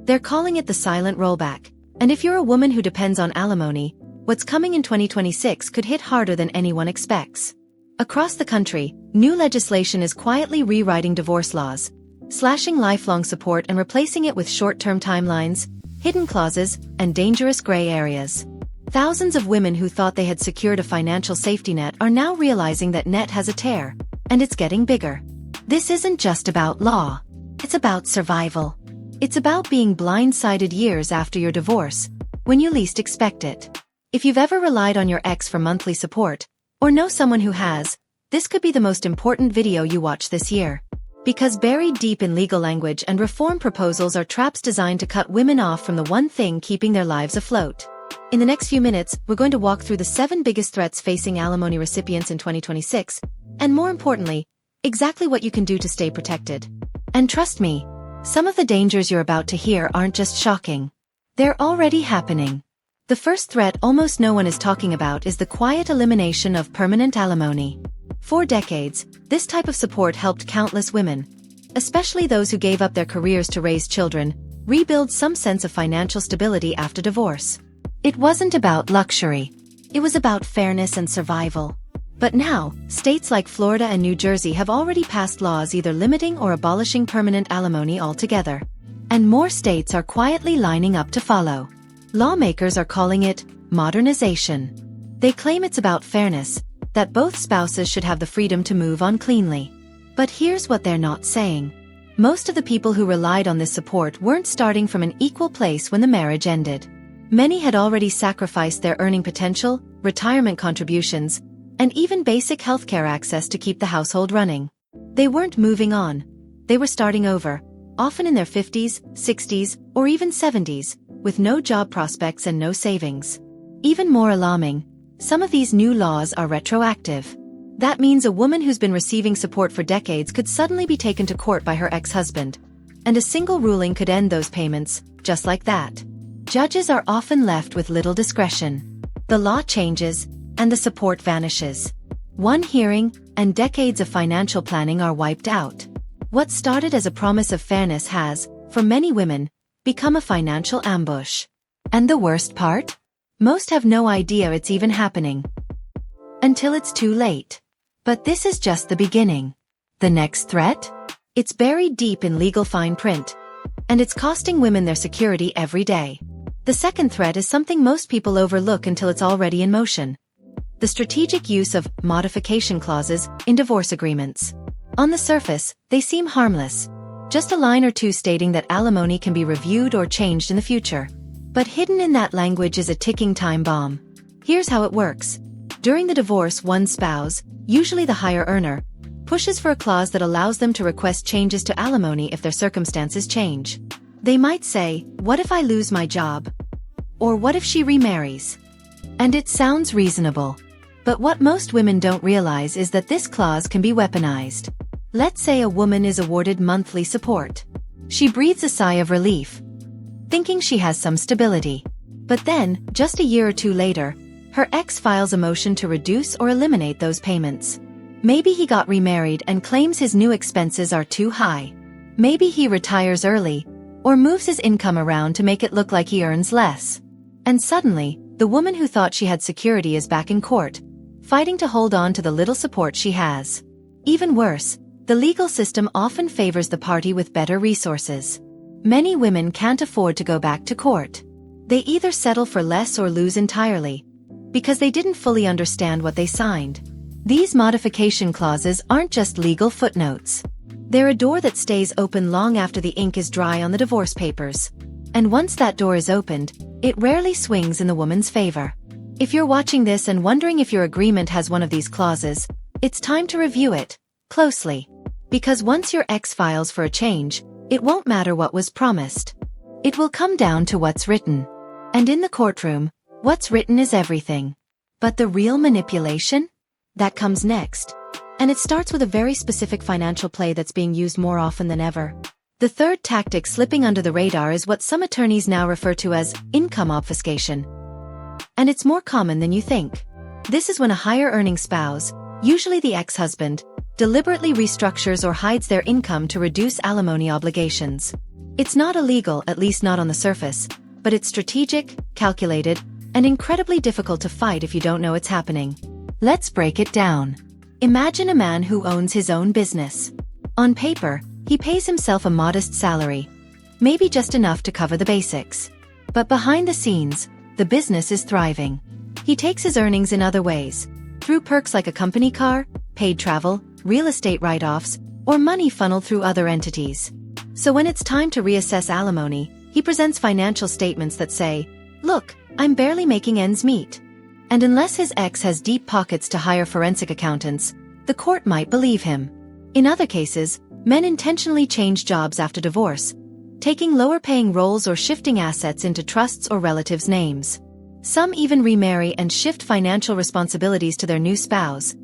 They're calling it the silent rollback. And if you're a woman who depends on alimony, what's coming in 2026 could hit harder than anyone expects. Across the country, new legislation is quietly rewriting divorce laws, slashing lifelong support and replacing it with short-term timelines, hidden clauses, and dangerous gray areas. Thousands of women who thought they had secured a financial safety net are now realizing that net has a tear, and it's getting bigger. This isn't just about law. It's about survival. It's about being blindsided years after your divorce, when you least expect it. If you've ever relied on your ex for monthly support, or know someone who has, this could be the most important video you watch this year. Because buried deep in legal language and reform proposals are traps designed to cut women off from the one thing keeping their lives afloat. In the next few minutes, we're going to walk through the 7 biggest threats facing alimony recipients in 2026, and more importantly, exactly what you can do to stay protected. And trust me, some of the dangers you're about to hear aren't just shocking. They're already happening. The first threat almost no one is talking about is the quiet elimination of permanent alimony. For decades, this type of support helped countless women, especially those who gave up their careers to raise children, rebuild some sense of financial stability after divorce. It wasn't about luxury. It was about fairness and survival. But now, states like Florida and New Jersey have already passed laws either limiting or abolishing permanent alimony altogether. And more states are quietly lining up to follow. Lawmakers are calling it modernization. They claim it's about fairness, that both spouses should have the freedom to move on cleanly. But here's what they're not saying. Most of the people who relied on this support weren't starting from an equal place when the marriage ended. Many had already sacrificed their earning potential, retirement contributions, and even basic healthcare access to keep the household running. They weren't moving on. They were starting over, often in their 50s, 60s, or even 70s, with no job prospects and no savings. Even more alarming, some of these new laws are retroactive. That means a woman who's been receiving support for decades could suddenly be taken to court by her ex-husband, and a single ruling could end those payments, just like that. Judges are often left with little discretion. The law changes, and the support vanishes. One hearing, and decades of financial planning are wiped out. What started as a promise of fairness has, for many women, become a financial ambush. And the worst part? Most have no idea it's even happening. Until it's too late. But this is just the beginning. The next threat? It's buried deep in legal fine print. And it's costing women their security every day. The second threat is something most people overlook until it's already in motion. The strategic use of modification clauses in divorce agreements. On the surface, they seem harmless. Just a line or two stating that alimony can be reviewed or changed in the future. But hidden in that language is a ticking time bomb. Here's how it works. During the divorce, one spouse, usually the higher earner, pushes for a clause that allows them to request changes to alimony if their circumstances change. They might say, "What if I lose my job?" Or "What if she remarries?" And it sounds reasonable. But what most women don't realize is that this clause can be weaponized. Let's say a woman is awarded monthly support. She breathes a sigh of relief, thinking she has some stability. But then, just a year or two later, her ex files a motion to reduce or eliminate those payments. Maybe he got remarried and claims his new expenses are too high. Maybe he retires early, or moves his income around to make it look like he earns less. And suddenly, the woman who thought she had security is back in court, fighting to hold on to the little support she has. Even worse, the legal system often favors the party with better resources. Many women can't afford to go back to court. They either settle for less or lose entirely, because they didn't fully understand what they signed. These modification clauses aren't just legal footnotes. They're a door that stays open long after the ink is dry on the divorce papers. And once that door is opened, it rarely swings in the woman's favor. If you're watching this and wondering if your agreement has one of these clauses, it's time to review it closely. Because once your ex files for a change, it won't matter what was promised. It will come down to what's written. And in the courtroom, what's written is everything. But the real manipulation? That comes next. And it starts with a very specific financial play that's being used more often than ever. The third tactic slipping under the radar is what some attorneys now refer to as income obfuscation. And it's more common than you think. This is when a higher earning spouse, usually the ex-husband, deliberately restructures or hides their income to reduce alimony obligations. It's not illegal, at least not on the surface, but it's strategic, calculated, and incredibly difficult to fight if you don't know it's happening. Let's break it down. Imagine a man who owns his own business. On paper, he pays himself a modest salary, maybe just enough to cover the basics. But behind the scenes, the business is thriving. He takes his earnings in other ways, through perks like a company car, paid travel, real estate write-offs, or money funneled through other entities. So when it's time to reassess alimony, he presents financial statements that say, "Look, I'm barely making ends meet." And unless his ex has deep pockets to hire forensic accountants, the court might believe him. In other cases, men intentionally change jobs after divorce, taking lower-paying roles or shifting assets into trusts or relatives' names. Some even remarry and shift financial responsibilities to their new spouse,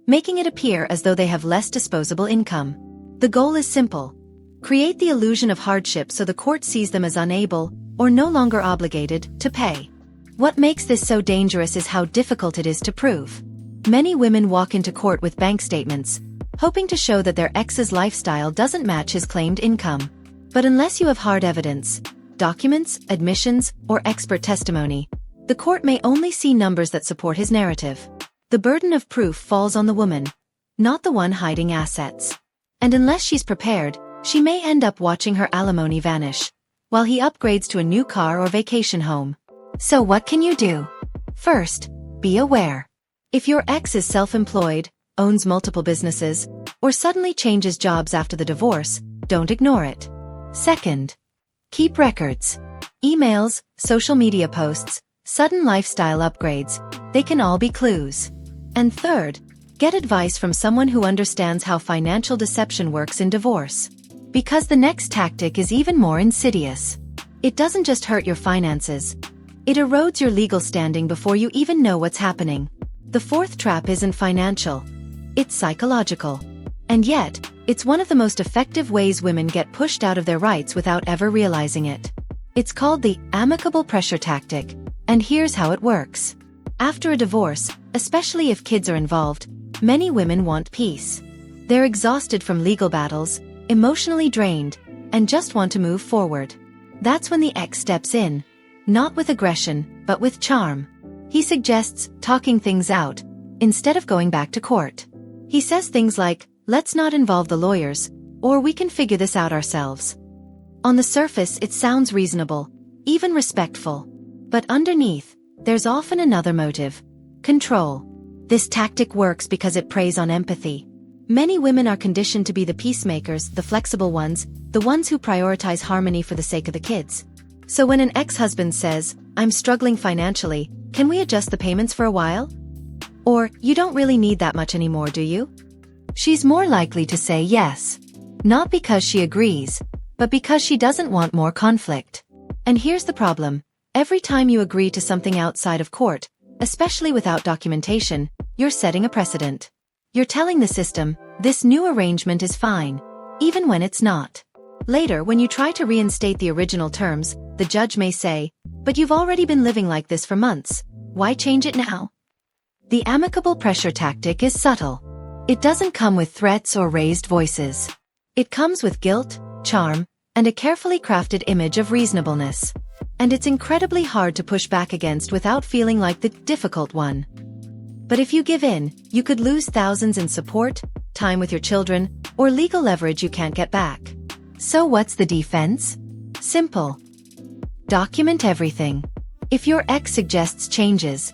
making it appear as though they have less disposable income. The goal is simple: create the illusion of hardship so the court sees them as unable, or no longer obligated, to pay. What makes this so dangerous is how difficult it is to prove. Many women walk into court with bank statements, hoping to show that their ex's lifestyle doesn't match his claimed income. But unless you have hard evidence, documents, admissions, or expert testimony, the court may only see numbers that support his narrative. The burden of proof falls on the woman, not the one hiding assets. And unless she's prepared, she may end up watching her alimony vanish, while he upgrades to a new car or vacation home. So what can you do? First, be aware. If your ex is self-employed, owns multiple businesses, or suddenly changes jobs after the divorce, don't ignore it. Second, keep records. Emails, social media posts, sudden lifestyle upgrades, they can all be clues. And third, get advice from someone who understands how financial deception works in divorce. Because the next tactic is even more insidious. It doesn't just hurt your finances. It erodes your legal standing before you even know what's happening. The fourth trap isn't financial. It's psychological. And yet, it's one of the most effective ways women get pushed out of their rights without ever realizing it. It's called the amicable pressure tactic, and here's how it works. After a divorce, especially if kids are involved, many women want peace. They're exhausted from legal battles, emotionally drained, and just want to move forward. That's when the ex steps in, not with aggression, but with charm. He suggests talking things out, instead of going back to court. He says things like, "Let's not involve the lawyers, or we can figure this out ourselves." On the surface, it sounds reasonable, even respectful. But underneath, there's often another motive: control. This tactic works because it preys on empathy. Many women are conditioned to be the peacemakers, the flexible ones, the ones who prioritize harmony for the sake of the kids. So when an ex-husband says, "I'm struggling financially, can we adjust the payments for a while?" Or, "You don't really need that much anymore, do you?" she's more likely to say yes. Not because she agrees, but because she doesn't want more conflict. And here's the problem. Every time you agree to something outside of court, especially without documentation, you're setting a precedent. You're telling the system, this new arrangement is fine, even when it's not. Later, when you try to reinstate the original terms, the judge may say, "But you've already been living like this for months. Why change it now?" The amicable pressure tactic is subtle. It doesn't come with threats or raised voices. It comes with guilt, charm, and a carefully crafted image of reasonableness. And it's incredibly hard to push back against without feeling like the difficult one. But if you give in, you could lose thousands in support, time with your children, or legal leverage you can't get back. So what's the defense? Simple. Document everything. If your ex suggests changes,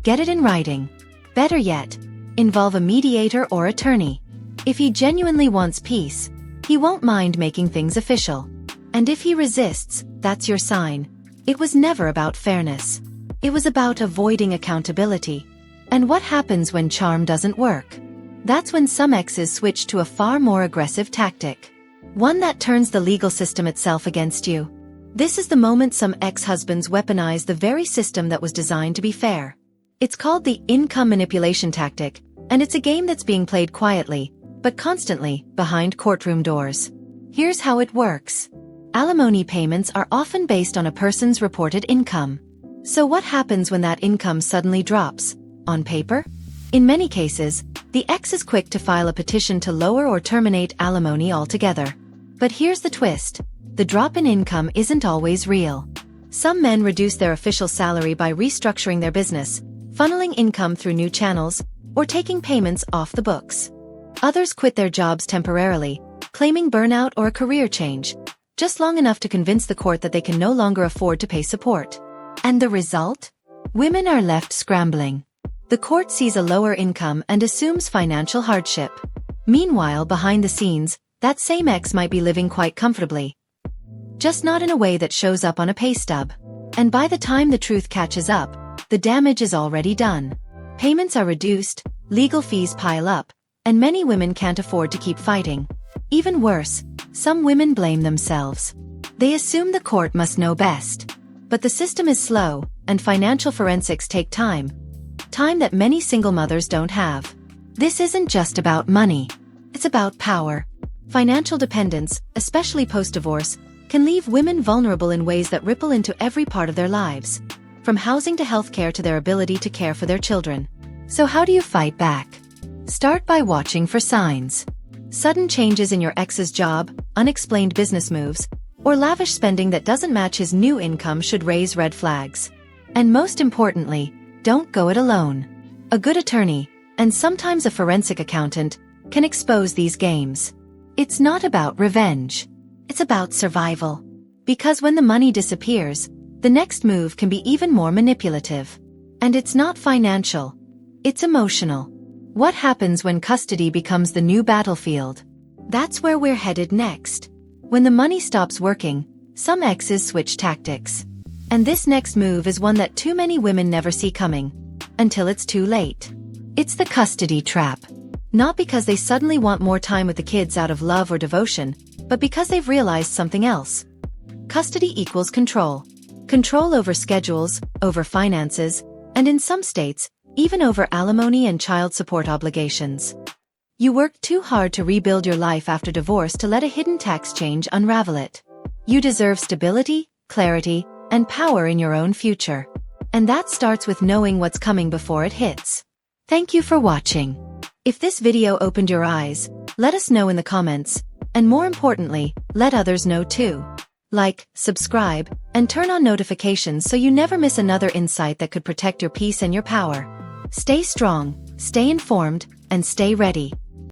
get it in writing. Better yet, involve a mediator or attorney. If he genuinely wants peace, he won't mind making things official. And if he resists, that's your sign. It was never about fairness. It was about avoiding accountability. And what happens when charm doesn't work? That's when some exes switch to a far more aggressive tactic. One that turns the legal system itself against you. This is the moment some ex-husbands weaponize the very system that was designed to be fair. It's called the income manipulation tactic, and it's a game that's being played quietly, but constantly, behind courtroom doors. Here's how it works. Alimony payments are often based on a person's reported income. So what happens when that income suddenly drops? On paper? In many cases, The ex is quick to file a petition to lower or terminate alimony altogether. But here's the twist. The drop in income isn't always real. Some men reduce their official salary by restructuring their business, funneling income through new channels, or taking payments off the books. Others quit their jobs temporarily, claiming burnout or a career change, just long enough to convince the court that they can no longer afford to pay support. And the result? Women are left scrambling. The court sees a lower income and assumes financial hardship. Meanwhile, behind the scenes, that same ex might be living quite comfortably. Just not in a way that shows up on a pay stub. And by the time the truth catches up, the damage is already done. Payments are reduced, legal fees pile up, and many women can't afford to keep fighting. Even worse, some women blame themselves. They assume the court must know best. But the system is slow, and financial forensics take time. Time that many single mothers don't have. This isn't just about money. It's about power. Financial dependence, especially post-divorce, can leave women vulnerable in ways that ripple into every part of their lives. From housing to healthcare to their ability to care for their children. So how do you fight back? Start by watching for signs. Sudden changes in your ex's job, unexplained business moves, or lavish spending that doesn't match his new income should raise red flags. And most importantly, don't go it alone. A good attorney, and sometimes a forensic accountant, can expose these games. It's not about revenge. It's about survival. Because when the money disappears, the next move can be even more manipulative. And it's not financial. It's emotional. What happens when custody becomes the new battlefield? That's where we're headed next. When the money stops working, some exes switch tactics. And this next move is one that too many women never see coming. Until it's too late. It's the custody trap. Not because they suddenly want more time with the kids out of love or devotion, but because they've realized something else. Custody equals control. Control over schedules, over finances, and in some states, even over alimony and child support obligations. You worked too hard to rebuild your life after divorce to let a hidden tax change unravel it. You deserve stability, clarity, and power in your own future. And that starts with knowing what's coming before it hits. Thank you for watching. If this video opened your eyes, let us know in the comments. And more importantly, let others know too. Like, subscribe, and turn on notifications so you never miss another insight that could protect your peace and your power. Stay strong, stay informed, and stay ready.